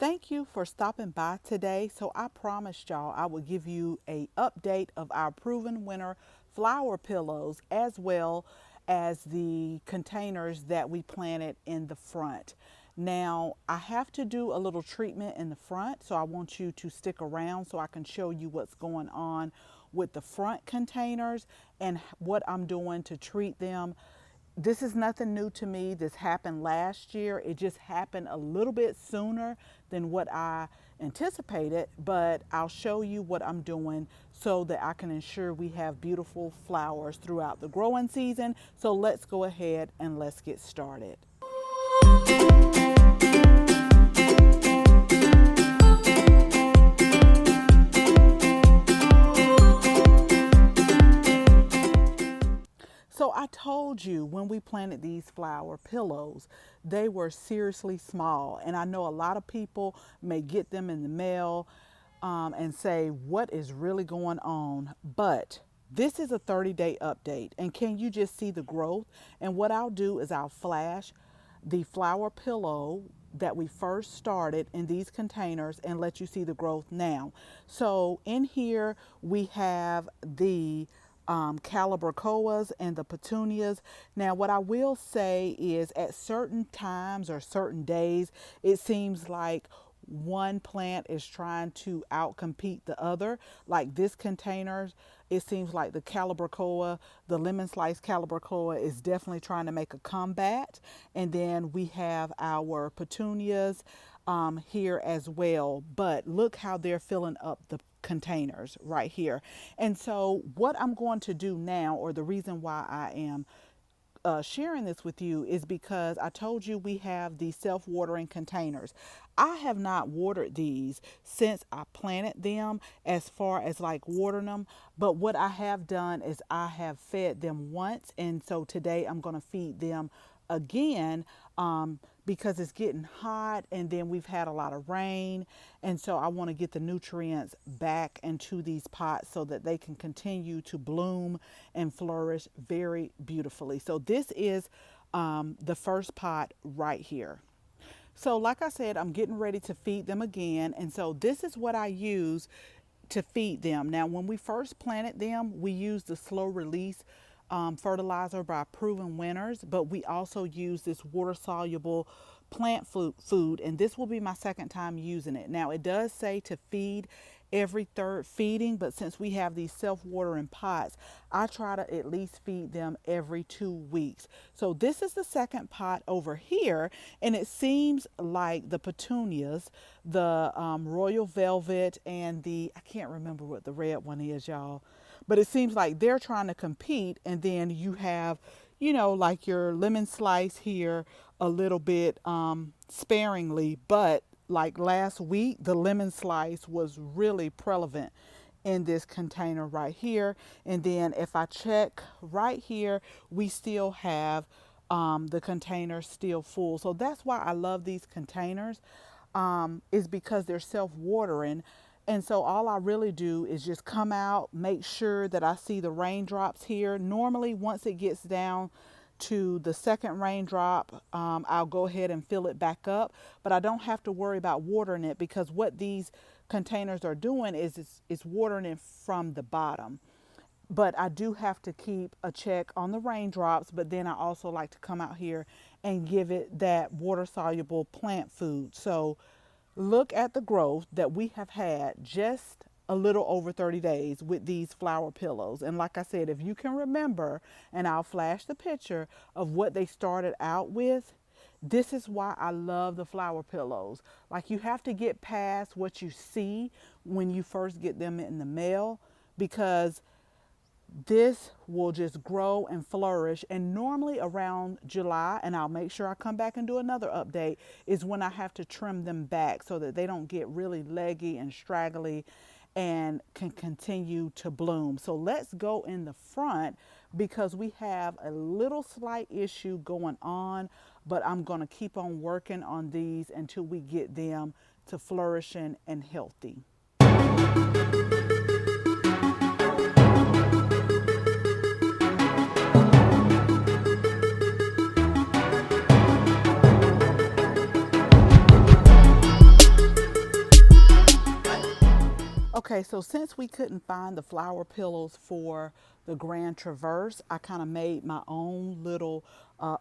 Thank you for stopping by today. So I promised y'all I would give you a update of our proven winner flower pillows as well as the containers that we planted in the front. Now I have to do a little treatment in the front, so I want you to stick around so I can show you what's going on with the front containers and what I'm doing to treat them. This is nothing new to me. This happened last year. It just happened a little bit sooner than what I anticipated, but I'll show you what I'm doing so that I can ensure we have beautiful flowers throughout the growing season. So let's go ahead and let's get started. So I told you when we planted these flower pillows, they were seriously small. And I know a lot of people may get them in the mail and say, what is really going on? But this is a 30-day update. And can you just see the growth? And what I'll do is I'll flash the flower pillow that we first started in these containers and let you see the growth now. So in here we have the calibrachoas and the petunias. Now what I will say is at certain times or certain days, it seems like one plant is trying to outcompete the other. Like this container, it seems like the calibrachoa, the lemon slice calibrachoa is definitely trying to make a comeback. And then we have our petunias here as well. But look how they're filling up the containers right here. And so what I'm going to do now, or the reason why I am sharing this with you, is because I told you we have these self-watering containers. I have not watered these since I planted them, as far as like watering them, but what I have done is I have fed them once, and so today I'm going to feed them again because it's getting hot and then we've had a lot of rain, and so I want to get the nutrients back into these pots so that they can continue to bloom and flourish very beautifully. So this is the first pot right here. So like I said, I'm getting ready to feed them again, and so this is what I use to feed them. Now when we first planted them, we used the slow release fertilizer by Proven Winners, but we also use this water soluble plant food, and this will be my second time using it. Now it does say to feed every third feeding, but since we have these self-watering pots, I try to at least feed them every 2 weeks. So this is the second pot over here, and it seems like the petunias, the royal velvet, and I can't remember what the red one is, y'all, but it seems like they're trying to compete. And then you have, you know, like your lemon slice here a little bit sparingly, but like last week, the lemon slice was really prevalent in this container right here. And then if I check right here, we still have the container still full. So that's why I love these containers, is because they're self-watering. And so all I really do is just come out, make sure that I see the raindrops here. Normally, once it gets down to the second raindrop, I'll go ahead and fill it back up. But I don't have to worry about watering it, because what these containers are doing is it's watering it from the bottom. But I do have to keep a check on the raindrops. But then I also like to come out here and give it that water soluble plant food. So look at the growth that we have had just a little over 30 days with these flower pillows. And like I said, if you can remember, and I'll flash the picture of what they started out with, this is why I love the flower pillows. Like, you have to get past what you see when you first get them in the mail, because this will just grow and flourish. And normally around July, and I'll make sure I come back and do another update, is when I have to trim them back so that they don't get really leggy and straggly and can continue to bloom. So let's go in the front, because we have a little slight issue going on, but I'm going to keep on working on these until we get them to flourishing and healthy. Okay, so since we couldn't find the flower pillows for the Grand Traverse, I kind of made my own little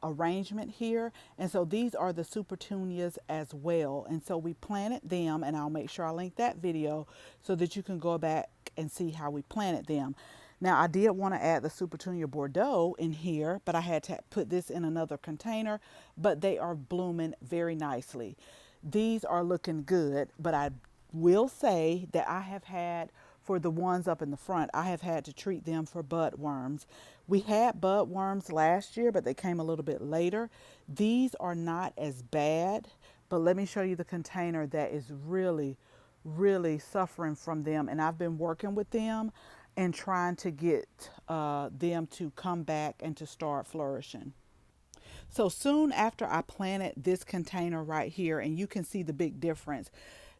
arrangement here. And so these are the Supertunias as well. And so we planted them, and I'll make sure I link that video so that you can go back and see how we planted them. Now, I did want to add the Supertunia Bordeaux in here, but I had to put this in another container, but they are blooming very nicely. These are looking good, but I will say that I have had, for the ones up in the front, I have had to treat them for budworms. We had budworms last year, but they came a little bit later. These are not as bad, but let me show you the container that is really suffering from them. And I've been working with them and trying to get them to come back and to start flourishing. So soon after I planted this container right here, and you can see the big difference,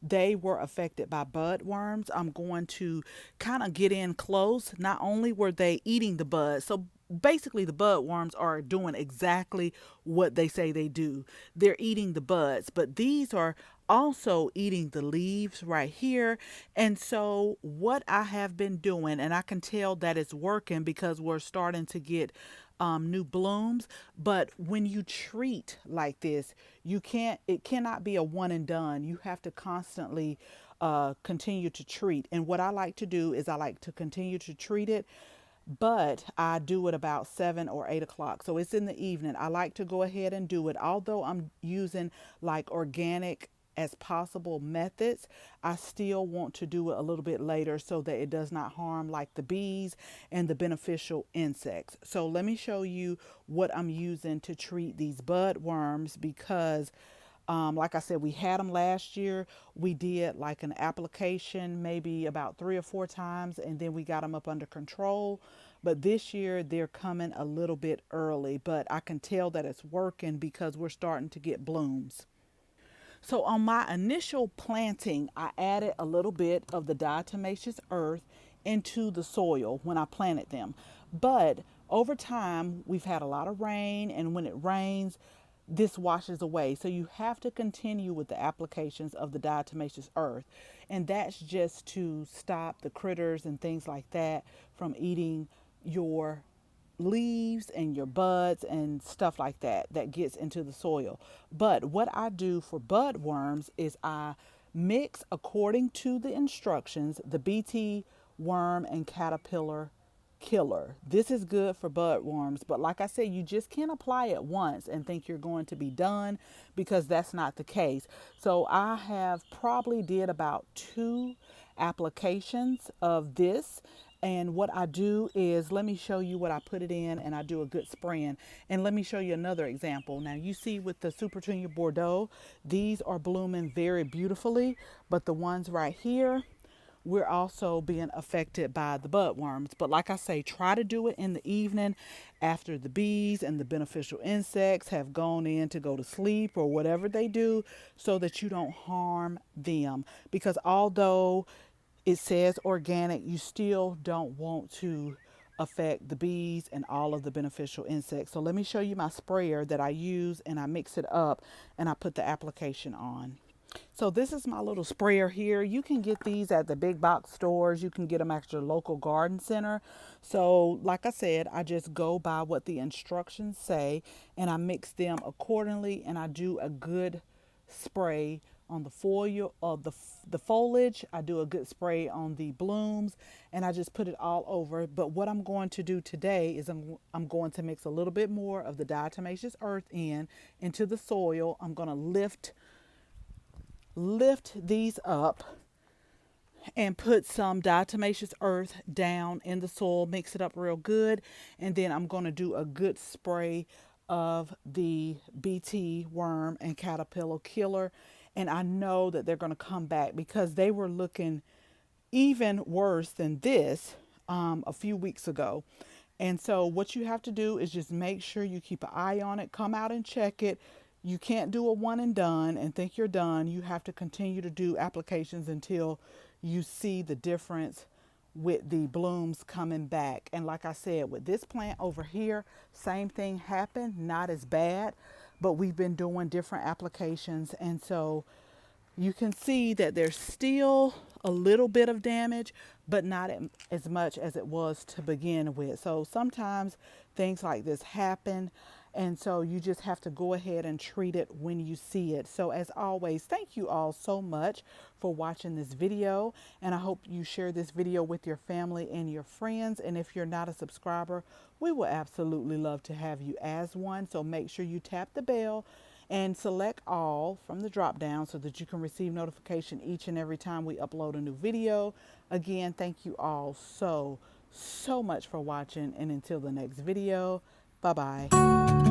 they were affected by budworms. I'm going to kind of get in close. Not only were they eating the buds, so basically the budworms are doing exactly what they say they do. They're eating the buds, but these are also eating the leaves right here. And so what I have been doing, and I can tell that it's working because we're starting to get new blooms. But when you treat like this, it cannot be a one and done. You have to constantly continue to treat. And what I like to do is I like to continue to treat it, but I do it about 7 or 8 o'clock. So it's in the evening. I like to go ahead and do it. Although I'm using like organic as possible methods, I still want to do it a little bit later so that it does not harm like the bees and the beneficial insects. So let me show you what I'm using to treat these bud worms because like I said, we had them last year. We did like an application maybe about 3 or 4 times, and then we got them up under control. But this year they're coming a little bit early, but I can tell that it's working because we're starting to get blooms. So on my initial planting, I added a little bit of the diatomaceous earth into the soil when I planted them. But over time, we've had a lot of rain, and when it rains, this washes away. So you have to continue with the applications of the diatomaceous earth. And that's just to stop the critters and things like that from eating your leaves and your buds and stuff like that that gets into the soil. But what I do for bud worms is I mix according to the instructions the BT worm and caterpillar killer. This is good for bud worms, but like I said, you just can't apply it once and think you're going to be done because that's not the case. So I have probably did about 2 applications of this. And what I do is, let me show you what I put it in, and I do a good spraying. And let me show you another example. Now you see with the Supertunia Bordeaux, these are blooming very beautifully, but the ones right here, we're also being affected by the budworms. But like I say, try to do it in the evening after the bees and the beneficial insects have gone in to go to sleep or whatever they do, so that you don't harm them. Because although it says organic, you still don't want to affect the bees and all of the beneficial insects. So let me show you my sprayer that I use, and I mix it up and I put the application on. So this is my little sprayer here. You can get these at the big box stores. You can get them at your local garden center. So like I said, I just go by what the instructions say, and I mix them accordingly, and I do a good spray on the foil of the foliage. I do a good spray on the blooms, and I just put it all over. But what I'm going to do today is I'm going to mix a little bit more of the diatomaceous earth into the soil. I'm going to lift these up and put some diatomaceous earth down in the soil, mix it up real good, and then I'm going to do a good spray of the BT worm and caterpillar killer. And I know that they're going to come back because they were looking even worse than this a few weeks ago. And so what you have to do is just make sure you keep an eye on it, come out and check it. You can't do a one and done and think you're done. You have to continue to do applications until you see the difference with the blooms coming back. And like I said, with this plant over here, same thing happened, not as bad, but we've been doing different applications. And so you can see that there's still a little bit of damage, but not as much as it was to begin with. So sometimes things like this happen. And so you just have to go ahead and treat it when you see it. So as always, thank you all so much for watching this video. And I hope you share this video with your family and your friends. And if you're not a subscriber, we will absolutely love to have you as one. So make sure you tap the bell and select all from the drop down so that you can receive notification each and every time we upload a new video. Again, thank you all so much for watching, and until the next video, bye bye.